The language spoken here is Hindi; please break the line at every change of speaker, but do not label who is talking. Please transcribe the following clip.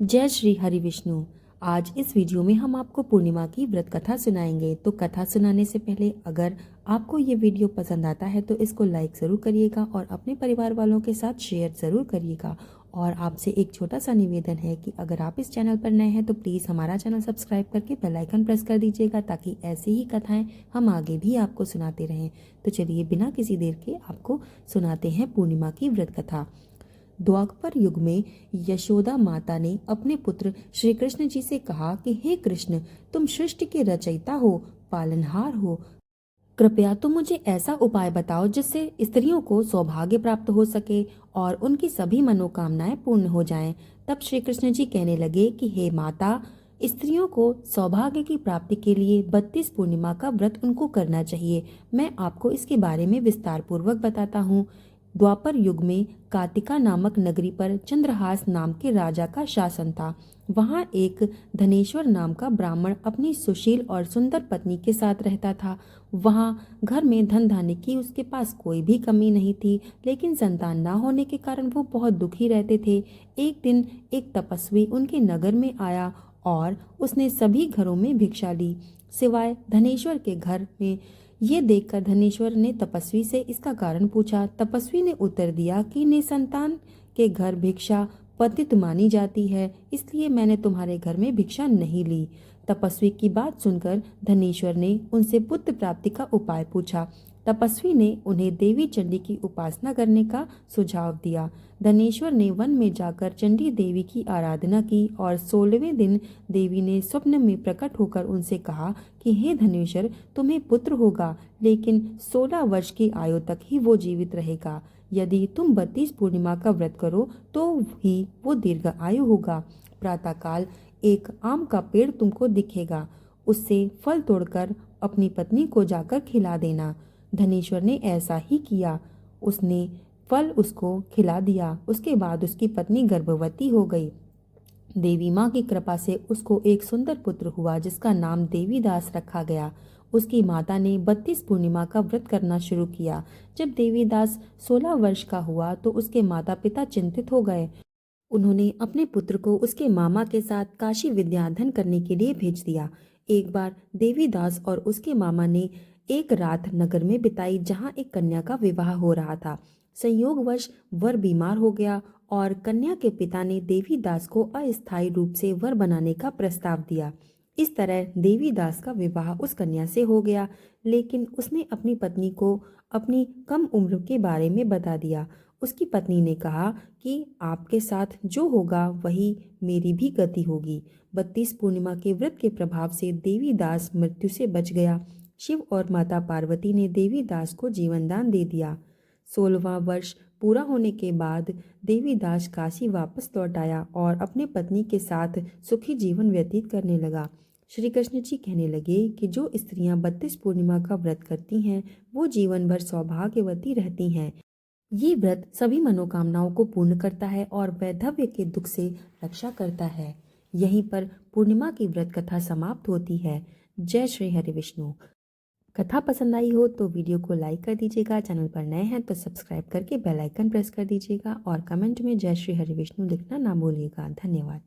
जय श्री हरि विष्णु। आज इस वीडियो में हम आपको पूर्णिमा की व्रत कथा सुनाएंगे। तो कथा सुनाने से पहले अगर आपको ये वीडियो पसंद आता है तो इसको लाइक ज़रूर करिएगा और अपने परिवार वालों के साथ शेयर ज़रूर करिएगा। और आपसे एक छोटा सा निवेदन है कि अगर आप इस चैनल पर नए हैं तो प्लीज़ हमारा चैनल सब्सक्राइब करके बेल आइकन प्रेस कर दीजिएगा ताकि ऐसी ही कथाएँ हम आगे भी आपको सुनाते रहें। तो चलिए बिना किसी देर के आपको सुनाते हैं पूर्णिमा की व्रत कथा। द्वापर युग में यशोदा माता ने अपने पुत्र श्री कृष्ण जी से कहा कि हे कृष्ण, तुम सृष्टि के रचयिता हो, पालनहार हो। कृपया तुम मुझे ऐसा उपाय बताओ जिससे स्त्रियों को सौभाग्य प्राप्त हो सके और उनकी सभी मनोकामनाएं पूर्ण हो जाएं। तब श्री कृष्ण जी कहने लगे कि हे माता, स्त्रियों को सौभाग्य की प्राप्ति के लिए 32 पूर्णिमा का व्रत उनको करना चाहिए। मैं आपको इसके बारे में विस्तार पूर्वक बताता हूँ। द्वापर युग में कातिका नामक नगरी पर चंद्रहास नाम के राजा का शासन था। वहाँ एक धनेश्वर नाम का ब्राह्मण अपनी सुशील और सुंदर पत्नी के साथ रहता था। वहाँ घर में धन धान्य की उसके पास कोई भी कमी नहीं थी, लेकिन संतान न होने के कारण वो बहुत दुखी रहते थे। एक दिन एक तपस्वी उनके नगर में आया और उसने सभी घरों में भिक्षा ली, सिवाय धनेश्वर के घर में। ये देखकर धनेश्वर ने तपस्वी से इसका कारण पूछा। तपस्वी ने उत्तर दिया कि निसंतान के घर भिक्षा पतित मानी जाती है, इसलिए मैंने तुम्हारे घर में भिक्षा नहीं ली। तपस्वी की बात सुनकर धनेश्वर ने उनसे पुत्र प्राप्ति का उपाय पूछा। तपस्वी ने उन्हें देवी चंडी की उपासना करने का सुझाव दिया। धनेश्वर ने वन में जाकर चंडी देवी की आराधना की और 16वें दिन देवी ने स्वप्न में प्रकट होकर उनसे कहा कि हे धनेश्वर, तुम्हें पुत्र होगा, लेकिन 16 वर्ष की आयु तक ही वो जीवित रहेगा। यदि तुम 32 पूर्णिमा का व्रत करो तो ही वो दीर्घ आयु होगा। प्रातःकाल एक आम का पेड़ तुमको दिखेगा, उससे फल तोड़कर अपनी पत्नी को जाकर खिला देना। धनेश्वर ने ऐसा ही किया। उसने फल उसको खिला दिया। उसके बाद उसकी पत्नी गर्भवती हो गई। देवी माँ की कृपा से उसको एक सुंदर पुत्र हुआ जिसका नाम देवीदास रखा गया। उसकी माता ने 32 पूर्णिमा का व्रत करना शुरू किया। जब देवीदास 16 वर्ष का हुआ तो उसके माता पिता चिंतित हो गए। उन्होंने अपने पुत्र को उसके मामा के साथ काशी विद्याधन करने के लिए भेज दिया। एक बार देवीदास और उसके मामा ने एक रात नगर में बिताई जहाँ एक कन्या का विवाह हो रहा था। संयोगवश वर बीमार हो गया और कन्या के पिता ने देवीदास को अस्थायी रूप से वर बनाने का प्रस्ताव दिया। इस तरह देवीदास का विवाह उस कन्या से हो गया, लेकिन उसने अपनी पत्नी को अपनी कम उम्र के बारे में बता दिया। उसकी पत्नी ने कहा कि आपके साथ जो होगा वही मेरी भी गति होगी। 32 पूर्णिमा के व्रत के प्रभाव से देवीदास मृत्यु से बच गया। शिव और माता पार्वती ने देवीदास को जीवनदान दे दिया। 16वां वर्ष पूरा होने के बाद देवीदास काशी वापस लौट आया और अपने पत्नी के साथ सुखी जीवन व्यतीत करने लगा। श्री कृष्ण जी कहने लगे कि जो स्त्रियां 32 पूर्णिमा का व्रत करती हैं वो जीवन भर सौभाग्यवती रहती हैं। ये व्रत सभी मनोकामनाओं को पूर्ण करता है और वैधव्य के दुख से रक्षा करता है। यहीं पर पूर्णिमा की व्रत कथा समाप्त होती है। जय श्री हरि विष्णु। कथा पसंद आई हो तो वीडियो को लाइक कर दीजिएगा। चैनल पर नए हैं तो सब्सक्राइब करके बेल आइकन प्रेस कर दीजिएगा और कमेंट में जय श्री हरि विष्णु लिखना ना भूलिएगा। धन्यवाद।